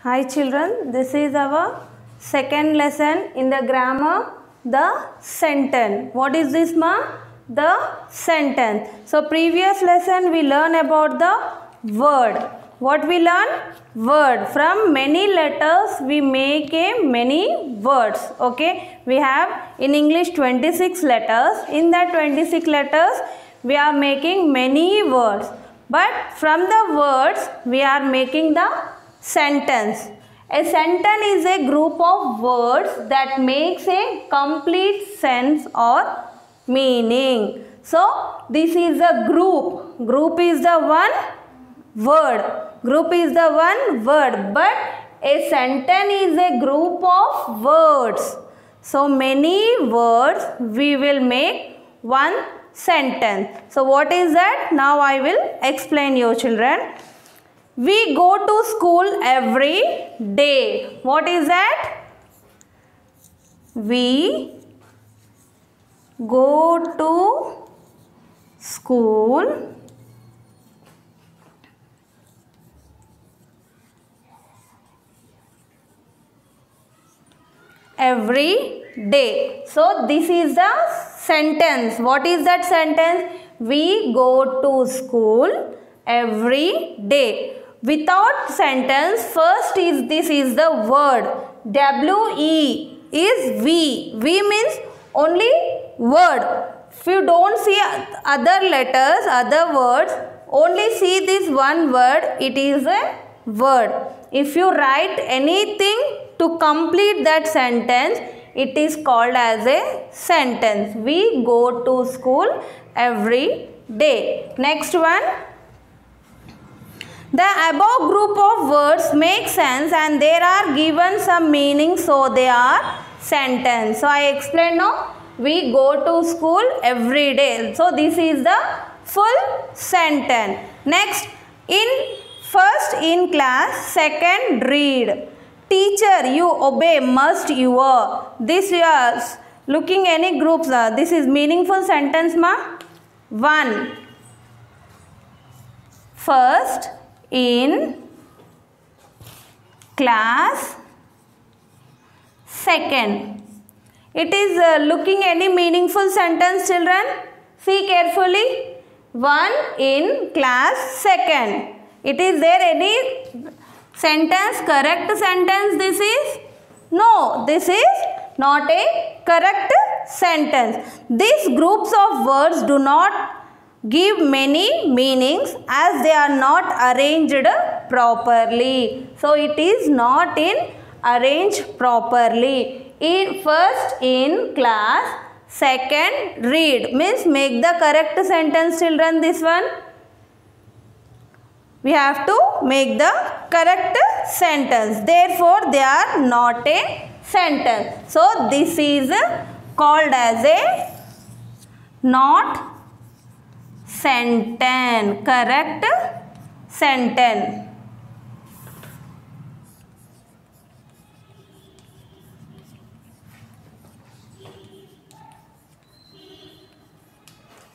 Hi children, this is our second lesson in the grammar, the sentence. What is this ma? The sentence. So previous lesson we learned about the word. What we learn? Word. From many letters we make a many words. Okay. We have in English 26 letters. In that 26 letters we are making many words. But from the words we are making the sentence. A sentence is a group of words that makes a complete sense or meaning. So this is a group. Group is the one word. Group is the one word. But a sentence is a group of words. So many words we will make one sentence. So what is that? Now I will explain you children. We go to school every day. What is that? We go to school every day. So this is the sentence. What is that sentence? We go to school every day. Without sentence, first is this is the word. W-E is we. We means only word. If you don't see other letters, other words, only see this one word, it is a word. If you write anything to complete that sentence, it is called as a sentence. We go to school every day. Next one. The above group of words make sense and there are given some meaning, so they are sentence. So I explained now. We go to school every day. So this is the full sentence. Next, first in class, second read. Teacher, you obey, must, you are. This you are looking any groups. This is meaningful sentence ma. 1. First in class, second. It is looking any meaningful sentence children. See carefully. 1 in class, second. It is there any sentence, correct sentence this is? No, this is not a correct sentence. These groups of words do not give many meanings as they are not arranged properly. So it is not arranged properly. First in class, second read means make the correct sentence children, this one. We have to make the correct sentence. Therefore, they are not a sentence. So this is called as a not sentence, correct sentence.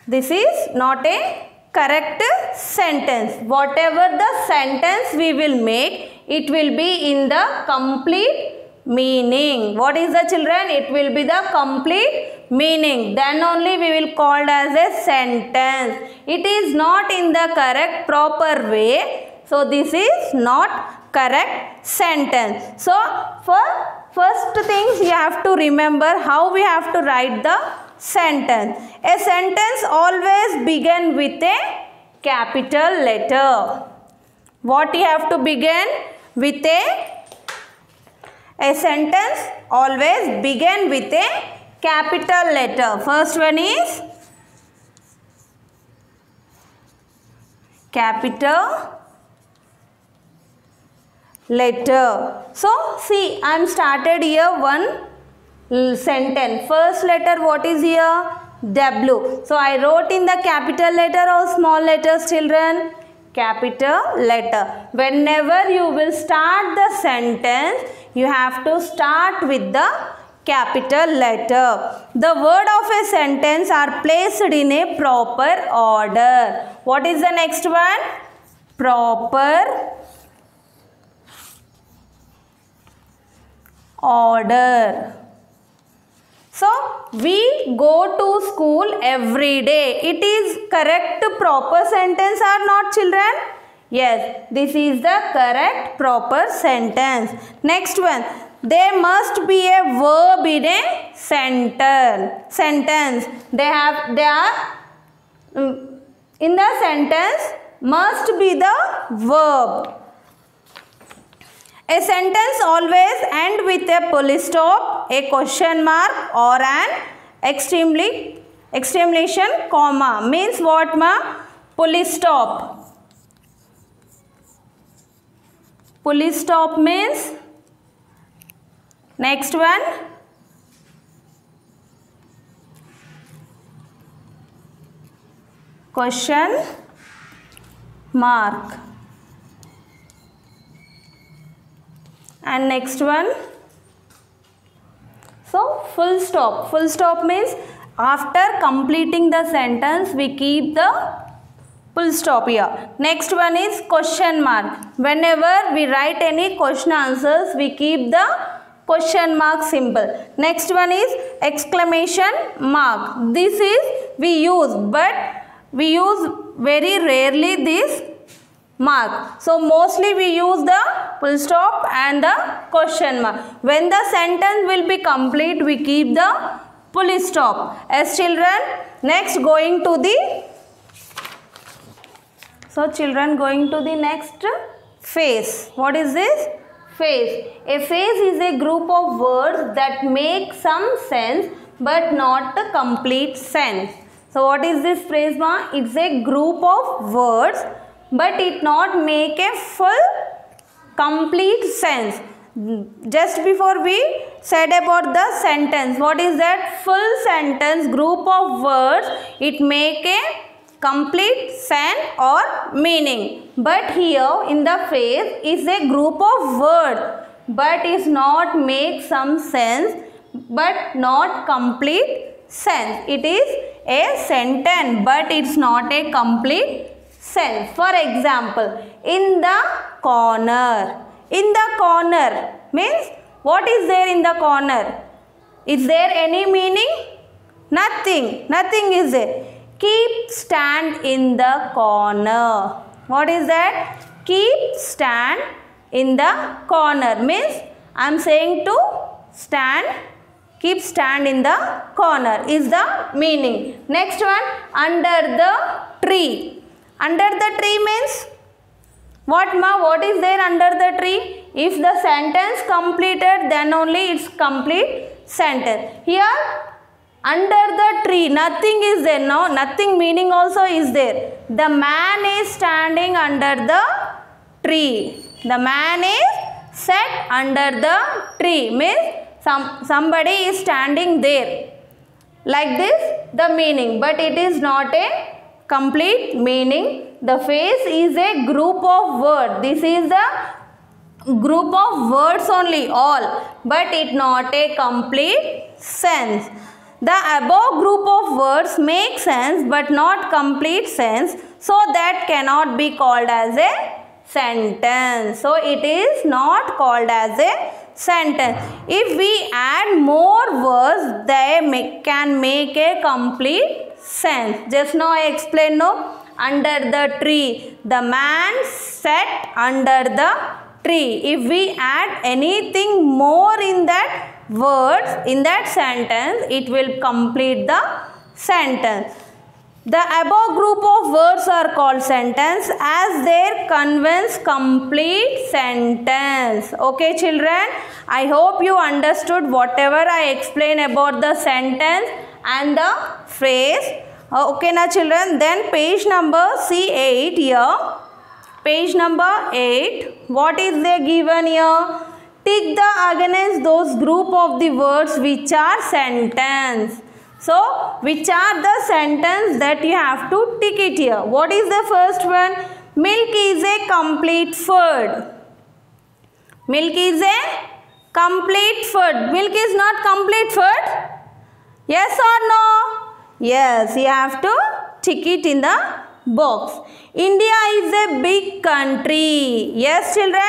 This is not a correct sentence. Whatever the sentence we will make, it will be in the complete meaning. What is the children? It will be the complete meaning. Then only we will call it as a sentence. It is not in the correct proper way. So this is not correct sentence. So for first things you have to remember how we have to write the sentence. A sentence always begin with a capital letter. What you have to begin with a sentence always begin with a capital letter. First one is capital letter. So see, I am started here one sentence. First letter what is here? W. So I wrote in the capital letter or small letters children? Capital letter. Whenever you will start the sentence, you have to start with the capital letter. The word of a sentence are placed in a proper order. What is the next one? Proper order. So we go to school every day. It is correct proper sentence or not, children? Yes, this is the correct proper sentence. Next one. There must be a verb in a sentence. They are in the sentence must be the verb. A sentence always end with a full stop, a question mark or an exclamation comma. Means what, ma? Full stop. Full stop means, next one, question mark. And next one, so full stop. Full stop means after completing the sentence we keep the full stop here. Next one is question mark. Whenever we write any question answers we keep the question mark symbol. Next one is exclamation mark. This is we use, but we use very rarely this mark. So mostly we use the full stop and the question mark. When the sentence will be complete we keep the full stop. As children, next going to the next phrase. What is this? Phrase. A phrase is a group of words that make some sense but not a complete sense. So what is this phrase, ma? It's a group of words but it not make a full complete sense. Just before we said about the sentence, what is that? Full sentence, group of words, it make a complete sense or meaning. But here in the phrase is a group of words but is not make some sense but not complete sense. It is a sentence but it's not a complete sense. For example, in the corner. In the corner means what is there in the corner? Is there any meaning? Nothing. Nothing is there. Keep stand in the corner. What is that? Keep stand in the corner means I am saying to stand. Keep stand in the corner is the meaning. Next one, under the tree. Under the tree means what, ma? What is there under the tree? If the sentence completed then only it's complete sentence. Here under the tree nothing is there. No, nothing meaning also is there. The man is standing under the tree. The man is sat under the tree means somebody is standing there. Like this the meaning, but it is not a complete meaning. The phrase is a group of words. This is the group of words only all, but it not a complete sense. The above group of words make sense but not complete sense, so that cannot be called as a sentence. So it is not called as a sentence. If we add more words, they can make a complete sense. Just now I explained, no? Under the tree. The man sat under the tree. If we add anything more in that words, in that sentence, it will complete the sentence. The above group of words are called sentence as they conveys complete sentence. Okay, children? I hope you understood whatever I explained about the sentence and the phrase. Okay, now children, then page number C8 here. Page number 8. What is there given here? Tick the against those group of the words which are sentence. So, which are the sentence that you have to tick it here? What is the first one? Milk is a complete food. Milk is a complete food. Milk is not complete food? Yes or no? Yes, you have to tick it in the box. India is a big country. Yes, children?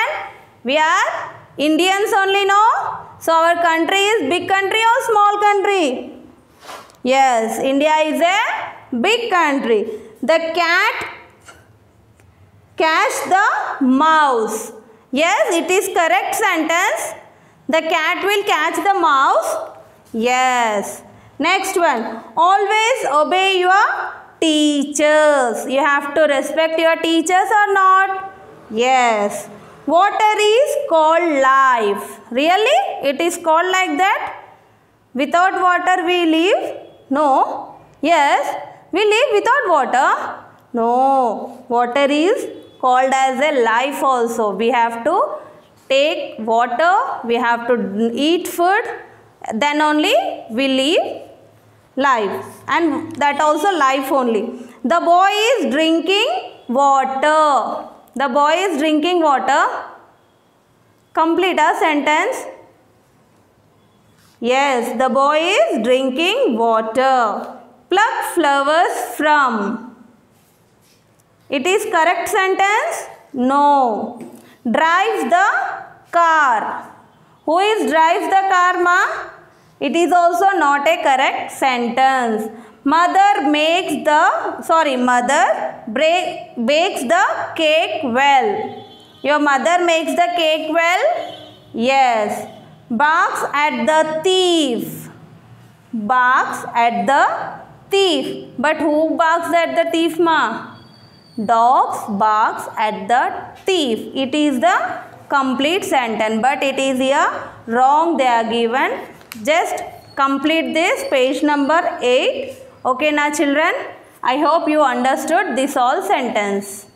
We are Indians only, no? So our country is big country or small country? Yes, India is a big country. The cat catch the mouse. Yes, it is correct sentence. The cat will catch the mouse. Yes. Next one. Always obey your teachers. You have to respect your teachers or not? Yes. Water is called life. Really? It is called like that? Without water we live? No. Yes. We live without water? No. Water is called as a life also. We have to take water. We have to eat food. Then only we live life. And that also life only. The boy is drinking water. The boy is drinking water. Complete a sentence. Yes, the boy is drinking water. Pluck flowers from. It is correct sentence? No. Drives the car. Who is drives the car, ma? It is also not a correct sentence. Mother bakes the cake well. Your mother makes the cake well? Yes. Barks at the thief. Barks at the thief. But who barks at the thief, ma? Dogs barks at the thief. It is the complete sentence, but it is here wrong they are given. Just complete this page number 8. Okay, now children, I hope you understood this all sentence.